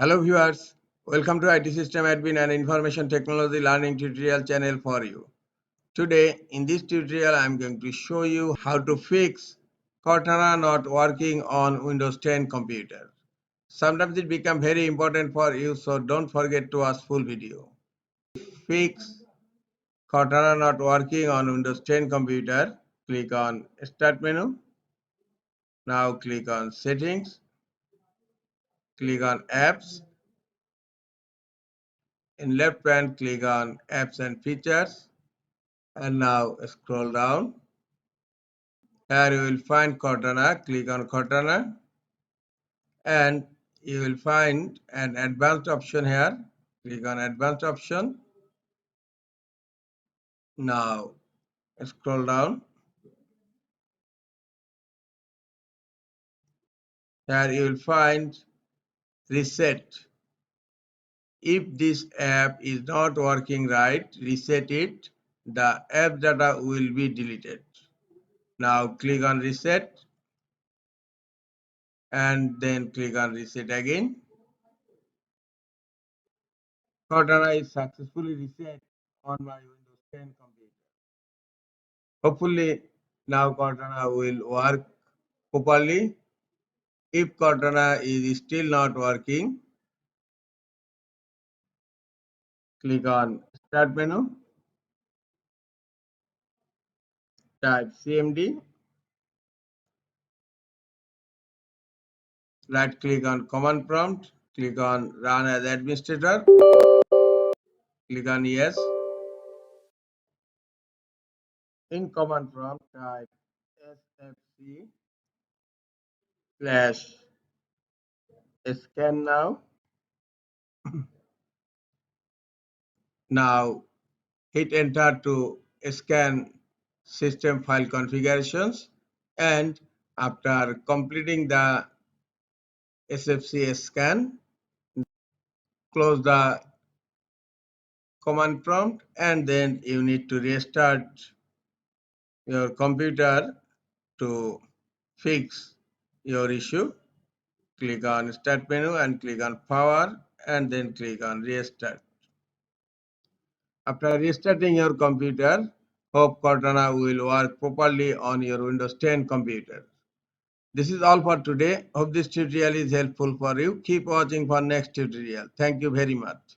Hello viewers, welcome to IT System Admin and Information Technology Learning tutorial channel for you. Today in this tutorial I am going to show you how to fix Cortana not working on Windows 10 computer. Sometimes it becomes very important for you, so don't forget to watch full video. Fix Cortana not working on Windows 10 computer. Click on Start menu. Now click on Settings. Click on Apps. In left hand click on Apps and Features. And now scroll down. Here you will find Cortana. Click on Cortana and you will find an advanced option here. Click on advanced option. Now scroll down. Here you will find reset. If this app is not working right, reset it. The app data will be deleted. Now click on reset and then click on reset again. Cortana is successfully reset on my Windows 10 computer. Hopefully now Cortana will work properly. If Cortana is still not working, click on Start menu, type CMD, right click on Command Prompt, click on Run as Administrator, click on Yes. In Command Prompt, type SFC slash scan now. Now hit enter to scan system file configurations, and after completing the SFC scan, close the command prompt and then you need to restart your computer to fix your issue. Click on Start menu and click on Power and then click on Restart. After restarting your computer, hope Cortana will work properly on your Windows 10 computer. This is all for today. Hope this tutorial is helpful for you. Keep watching for next tutorial. Thank you very much.